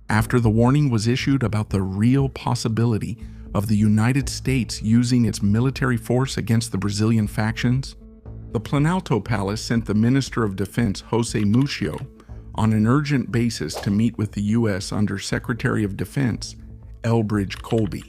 after the warning was issued about the real possibility of the United States using its military force against the Brazilian factions, the Planalto Palace sent the Minister of Defense, José Muccio, on an urgent basis to meet with the U.S. Under Secretary of Defense, Elbridge Colby.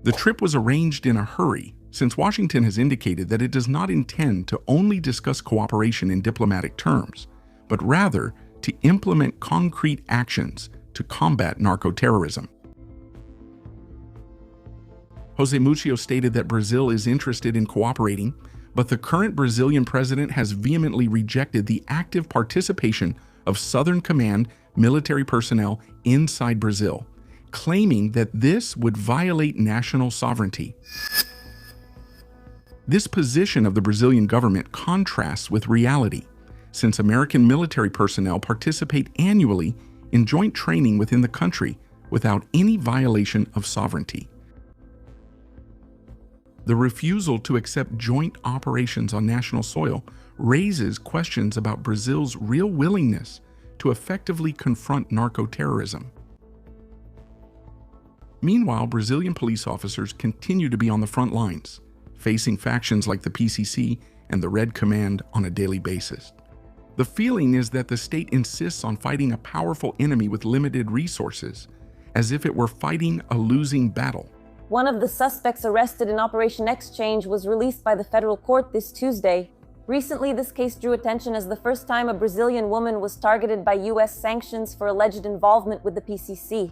The trip was arranged in a hurry, since Washington has indicated that it does not intend to only discuss cooperation in diplomatic terms, but rather to implement concrete actions to combat narco-terrorism. José Muccio stated that Brazil is interested in cooperating, but the current Brazilian president has vehemently rejected the active participation of Southern Command military personnel inside Brazil, claiming that this would violate national sovereignty. This position of the Brazilian government contrasts with reality, since American military personnel participate annually in joint training within the country without any violation of sovereignty. The refusal to accept joint operations on national soil raises questions about Brazil's real willingness to effectively confront narco-terrorism. Meanwhile, Brazilian police officers continue to be on the front lines, facing factions like the PCC and the Red Command on a daily basis. The feeling is that the state insists on fighting a powerful enemy with limited resources, as if it were fighting a losing battle. One of the suspects arrested in Operation Exchange was released by the federal court this Tuesday. Recently, this case drew attention as the first time a Brazilian woman was targeted by U.S. sanctions for alleged involvement with the PCC.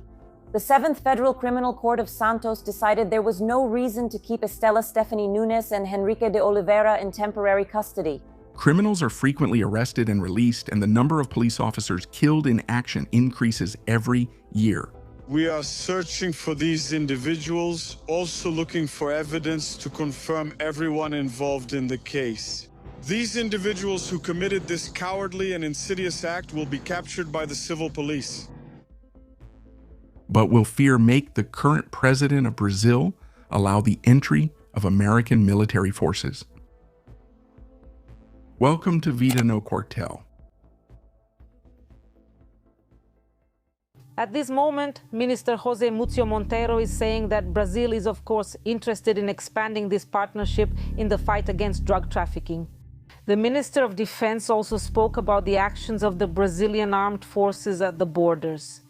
The 7th Federal Criminal Court of Santos decided there was no reason to keep Estela Stephanie Nunes and Henrique de Oliveira in temporary custody. Criminals are frequently arrested and released, and the number of police officers killed in action increases every year. We are searching for these individuals, also looking for evidence to confirm everyone involved in the case. These individuals who committed this cowardly and insidious act will be captured by the civil police. But will fear make the current president of Brazil allow the entry of American military forces? Welcome to Vida No Quartel. At this moment, Minister José Múcio Monteiro is saying that Brazil is, of course, interested in expanding this partnership in the fight against drug trafficking. The Minister of Defense also spoke about the actions of the Brazilian armed forces at the borders.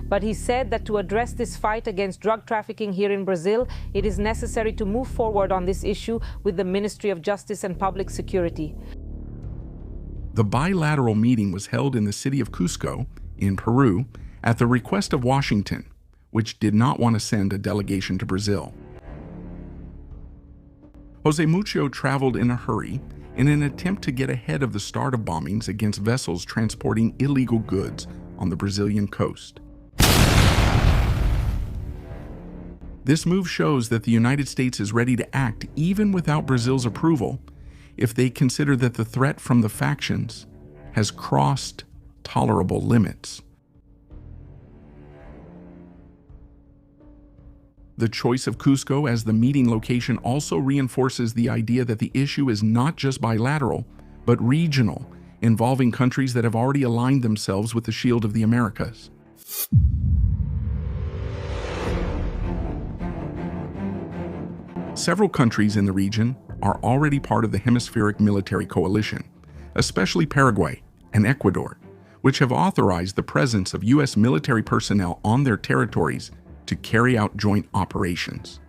But he said that to address this fight against drug trafficking here in Brazil, it is necessary to move forward on this issue with the Ministry of Justice and Public Security. The bilateral meeting was held in the city of Cusco, in Peru, at the request of Washington, which did not want to send a delegation to Brazil. José Múcio traveled in a hurry in an attempt to get ahead of the start of bombings against vessels transporting illegal goods on the Brazilian coast. This move shows that the United States is ready to act even without Brazil's approval if they consider that the threat from the factions has crossed tolerable limits. The choice of Cusco as the meeting location also reinforces the idea that the issue is not just bilateral, but regional, involving countries that have already aligned themselves with the Shield of the Americas. Several countries in the region are already part of the hemispheric military coalition, especially Paraguay and Ecuador, which have authorized the presence of U.S. military personnel on their territories to carry out joint operations.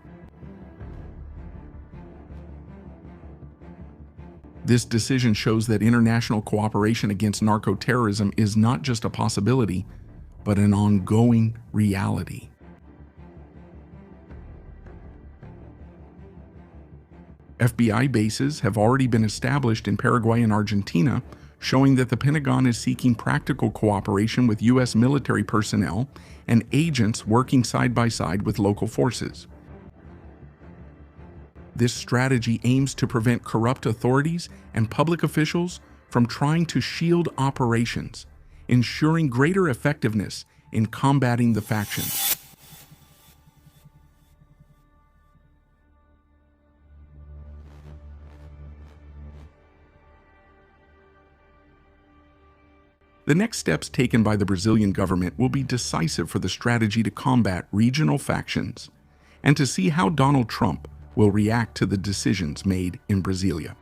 This decision shows that international cooperation against narco-terrorism is not just a possibility, but an ongoing reality. FBI bases have already been established in Paraguay and Argentina, showing that the Pentagon is seeking practical cooperation with U.S. military personnel and agents working side by side with local forces. This strategy aims to prevent corrupt authorities and public officials from trying to shield operations, ensuring greater effectiveness in combating the factions. The next steps taken by the Brazilian government will be decisive for the strategy to combat regional factions and to see how Donald Trump will react to the decisions made in Brasilia.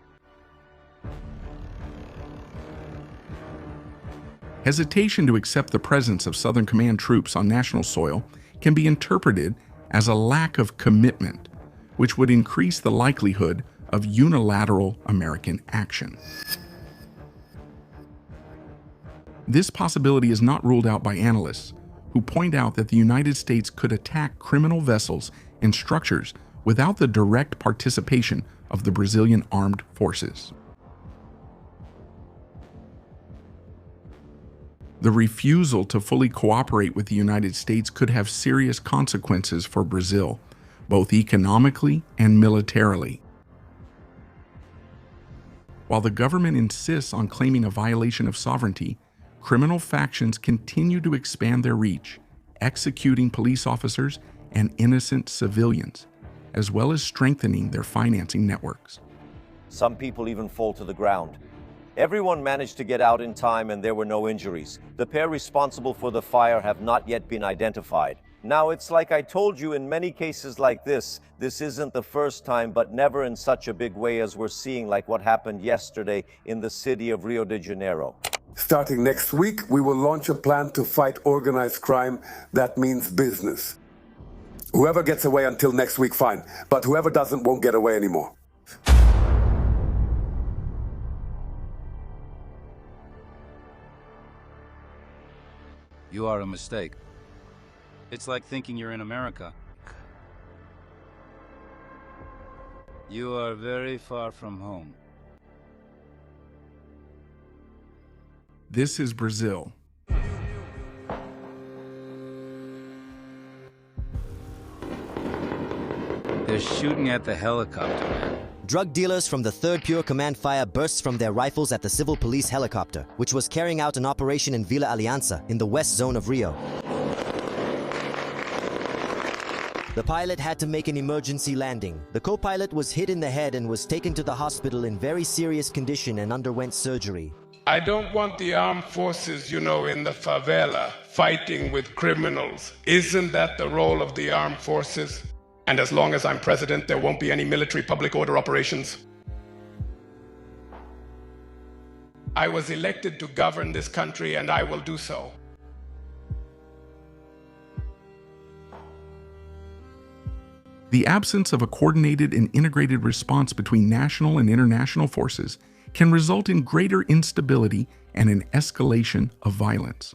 Hesitation to accept the presence of Southern Command troops on national soil can be interpreted as a lack of commitment, which would increase the likelihood of unilateral American action. This possibility is not ruled out by analysts, who point out that the United States could attack criminal vessels and structures without the direct participation of the Brazilian armed forces. The refusal to fully cooperate with the United States could have serious consequences for Brazil, both economically and militarily. While the government insists on claiming a violation of sovereignty, criminal factions continue to expand their reach, executing police officers and innocent civilians, as well as strengthening their financing networks. Some people even fall to the ground. Everyone managed to get out in time and there were no injuries. The pair responsible for the fire have not yet been identified. Now, it's like I told you, in many cases like this isn't the first time, but never in such a big way as we're seeing, like what happened yesterday in the city of Rio de Janeiro. Starting next week, we will launch a plan to fight organized crime. That means business. Whoever gets away until next week, fine. But whoever doesn't won't get away anymore. You are a mistake. It's like thinking you're in America. You are very far from home. This is Brazil. They're shooting at the helicopter, man. Drug dealers from the 3rd Pure Command fire bursts from their rifles at the civil police helicopter, which was carrying out an operation in Vila Aliança in the west zone of Rio. The pilot had to make an emergency landing. The co-pilot was hit in the head and was taken to the hospital in very serious condition and underwent surgery. I don't want the armed forces, in the favela, fighting with criminals. Isn't that the role of the armed forces? And as long as I'm president, there won't be any military public order operations. I was elected to govern this country, and I will do so. The absence of a coordinated and integrated response between national and international forces can result in greater instability and an escalation of violence.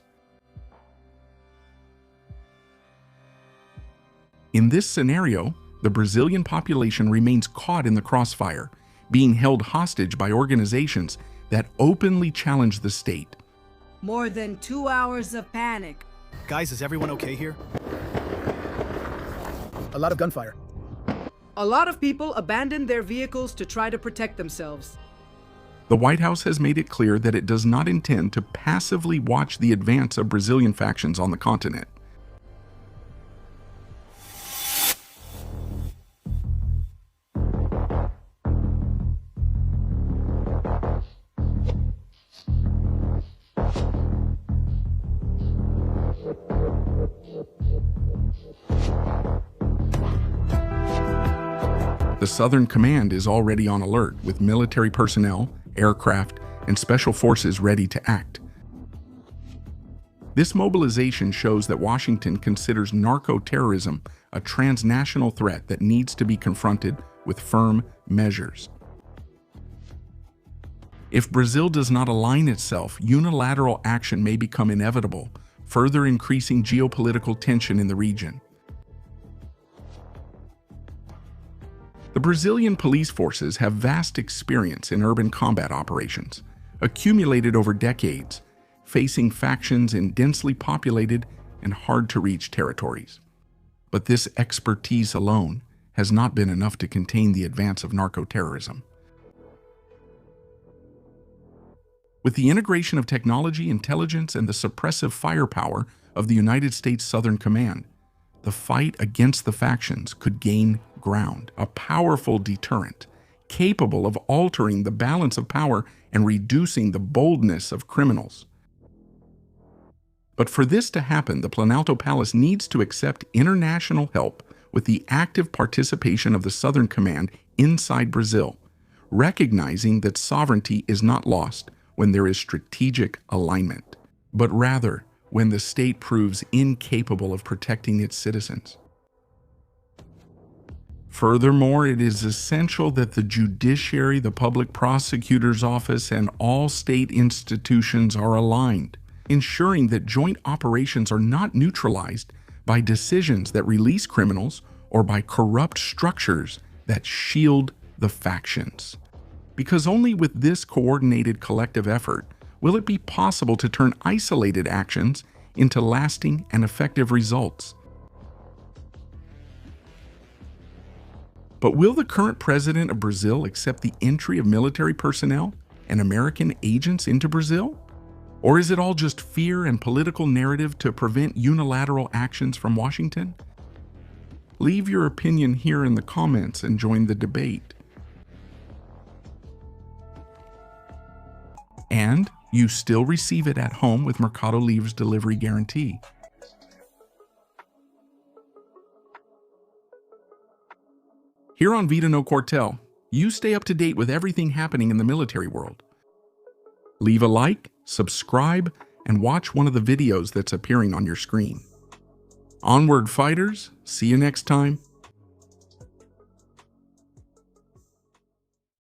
In this scenario, the Brazilian population remains caught in the crossfire, being held hostage by organizations that openly challenge the state. More than 2 hours of panic. Guys, is everyone okay here? A lot of gunfire. A lot of people abandoned their vehicles to try to protect themselves. The White House has made it clear that it does not intend to passively watch the advance of Brazilian factions on the continent. The Southern Command is already on alert, with military personnel, aircraft, and special forces ready to act. This mobilization shows that Washington considers narco-terrorism a transnational threat that needs to be confronted with firm measures. If Brazil does not align itself, unilateral action may become inevitable, further increasing geopolitical tension in the region. The Brazilian police forces have vast experience in urban combat operations, accumulated over decades, facing factions in densely populated and hard-to-reach territories. But this expertise alone has not been enough to contain the advance of narco-terrorism. With the integration of technology, intelligence, and the suppressive firepower of the United States Southern Command, the fight against the factions could gain ground, a powerful deterrent, capable of altering the balance of power and reducing the boldness of criminals. But for this to happen, the Planalto Palace needs to accept international help with the active participation of the Southern Command inside Brazil, recognizing that sovereignty is not lost when there is strategic alignment, but rather when the state proves incapable of protecting its citizens. Furthermore, it is essential that the judiciary, the public prosecutor's office, and all state institutions are aligned, ensuring that joint operations are not neutralized by decisions that release criminals or by corrupt structures that shield the factions. Because only with this coordinated collective effort will it be possible to turn isolated actions into lasting and effective results. But will the current president of Brazil accept the entry of military personnel and American agents into Brazil? Or is it all just fear and political narrative to prevent unilateral actions from Washington? Leave your opinion here in the comments and join the debate. And you still receive it at home with Mercado Livre's delivery guarantee. Here on Vida No Cuartel, you stay up to date with everything happening in the military world. Leave a like, subscribe, and watch one of the videos that's appearing on your screen. Onward, fighters. See you next time.